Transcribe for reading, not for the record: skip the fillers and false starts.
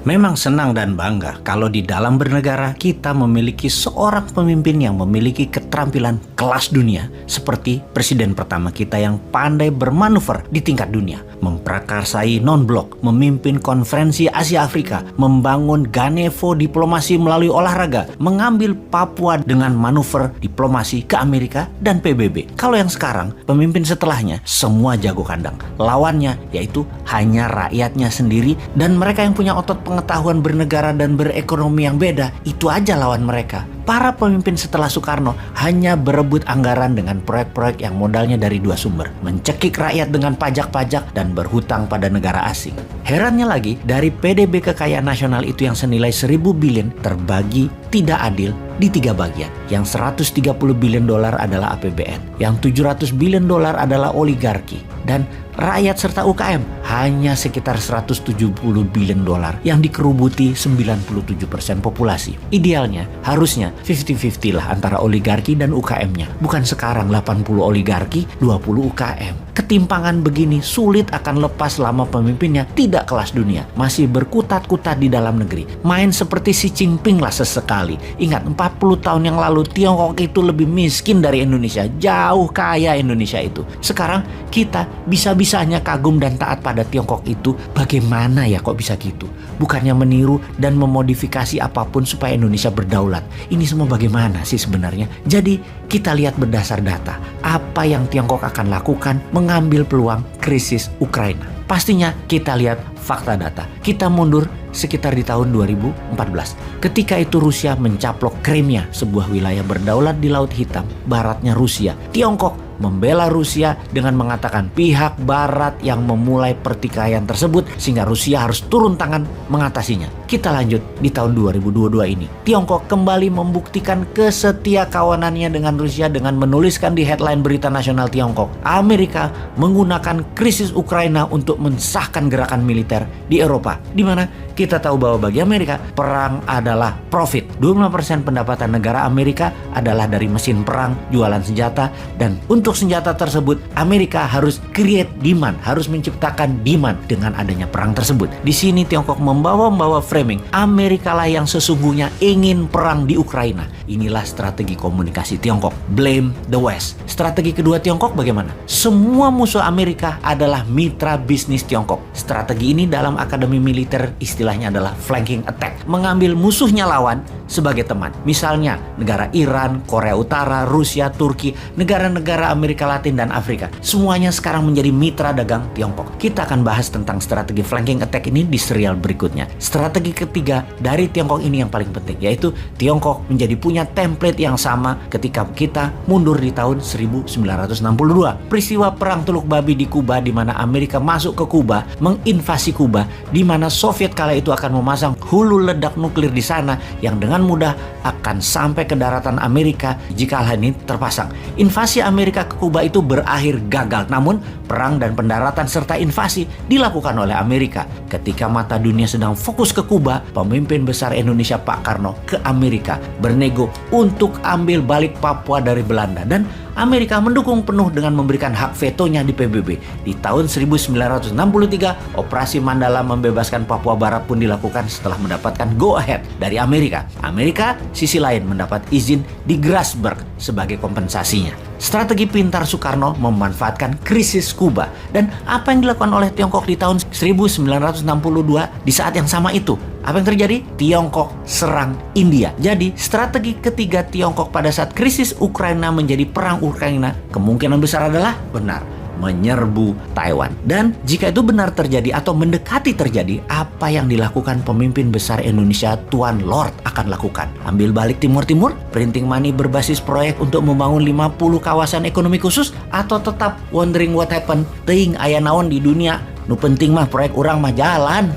Memang senang dan bangga kalau di dalam bernegara kita memiliki seorang pemimpin yang memiliki keterampilan kelas dunia seperti presiden pertama kita yang pandai bermanuver di tingkat dunia, memprakarsai non-blok, memimpin konferensi Asia Afrika, membangun Ganevo diplomasi melalui olahraga, mengambil Papua dengan manuver diplomasi ke Amerika dan PBB. Kalau yang sekarang, pemimpin setelahnya semua jago kandang. Lawannya yaitu hanya rakyatnya sendiri dan mereka yang punya otot pengetahuan bernegara dan berekonomi yang beda, itu aja lawan mereka. Para pemimpin setelah Soekarno hanya berebut anggaran dengan proyek-proyek yang modalnya dari dua sumber, mencekik rakyat dengan pajak-pajak dan berhutang pada negara asing. Herannya lagi, dari PDB kekayaan nasional itu yang senilai 1.000 billion terbagi tidak adil di 3 bagian. Yang 130 billion dolar adalah APBN, yang 700 billion dolar adalah oligarki, dan rakyat serta UKM hanya sekitar 170 billion dolar yang dikerubuti 97% populasi. Idealnya harusnya 50-50 lah antara oligarki dan UKM-nya. Bukan sekarang 80 oligarki, 20 UKM. Ketimpangan begini sulit akan lepas selama pemimpinnya tidak kelas dunia, masih berkutat-kutat di dalam negeri. Main seperti Xi Jinping lah sesekali. Ingat 40 tahun yang lalu Tiongkok itu lebih miskin dari Indonesia, jauh kaya Indonesia itu. Sekarang kita bisa-bisanya kagum dan taat pada Tiongkok itu. Bagaimana ya kok bisa gitu? Bukannya meniru dan memodifikasi apapun supaya Indonesia berdaulat. Ini semua bagaimana sih sebenarnya? Jadi kita lihat berdasar data apa yang Tiongkok akan lakukan mengambil peluang krisis Ukraina. Pastinya kita lihat fakta data. Kita mundur sekitar di tahun 2014. Ketika itu Rusia mencaplok Crimea, sebuah wilayah berdaulat di Laut Hitam, baratnya Rusia. Tiongkok membela Rusia dengan mengatakan pihak barat yang memulai pertikaian tersebut sehingga Rusia harus turun tangan mengatasinya. Kita lanjut di tahun 2022 ini. Tiongkok kembali membuktikan kesetiakawanannya dengan Rusia dengan menuliskan di headline berita nasional Tiongkok, Amerika menggunakan krisis Ukraina untuk mensahkan gerakan militer di Eropa, di mana kita tahu bahwa bagi Amerika perang adalah profit. 25% pendapatan negara Amerika adalah dari mesin perang, jualan senjata, dan untuk senjata tersebut Amerika harus create demand, harus menciptakan demand dengan adanya perang tersebut. Di sini Tiongkok membawa framing Amerika lah yang sesungguhnya ingin perang di Ukraina. Inilah strategi komunikasi Tiongkok, blame the West. Strategi kedua Tiongkok bagaimana? Semua musuh Amerika adalah mitra bisnis Tiongkok. Strategi ini dalam akademi militer istilahnya adalah flanking attack, mengambil musuhnya lawan sebagai teman. Misalnya negara Iran, Korea Utara, Rusia, Turki, negara-negara Amerika Latin dan Afrika. Semuanya sekarang menjadi mitra dagang Tiongkok. Kita akan bahas tentang strategi flanking attack ini di serial berikutnya. Strategi ketiga dari Tiongkok ini yang paling penting, yaitu Tiongkok menjadi punya template yang sama ketika kita mundur di tahun 1962. Peristiwa perang Teluk Babi di Kuba, di mana Amerika masuk ke Kuba, menginvasi Kuba, di mana Soviet kala itu akan memasang hulu ledak nuklir di sana yang dengan mudah akan sampai ke daratan Amerika jika hal ini terpasang. Invasi Amerika ke Kuba itu berakhir gagal, namun perang dan pendaratan serta invasi dilakukan oleh Amerika. Ketika mata dunia sedang fokus ke Kuba, pemimpin besar Indonesia Pak Karno ke Amerika bernego untuk ambil balik Papua dari Belanda, dan Amerika mendukung penuh dengan memberikan hak vetonya di PBB. Di tahun 1963, Operasi Mandala membebaskan Papua Barat pun dilakukan setelah mendapatkan go ahead dari Amerika. Amerika sisi lain mendapat izin di Grasberg sebagai kompensasinya. Strategi pintar Soekarno memanfaatkan krisis Kuba. Dan apa yang dilakukan oleh Tiongkok di tahun 1962 di saat yang sama itu? Apa yang terjadi? Tiongkok serang India. Jadi strategi ketiga Tiongkok pada saat krisis Ukraina menjadi perang Ukraina kemungkinan besar adalah benar, menyerbu Taiwan. Dan jika itu benar terjadi atau mendekati terjadi, apa yang dilakukan pemimpin besar Indonesia Tuan Lord akan lakukan? Ambil balik Timur-Timur, printing money berbasis proyek untuk membangun 50 kawasan ekonomi khusus, atau tetap wondering what happened, teuing aya naon di dunia, nu penting mah proyek urang mah jalan.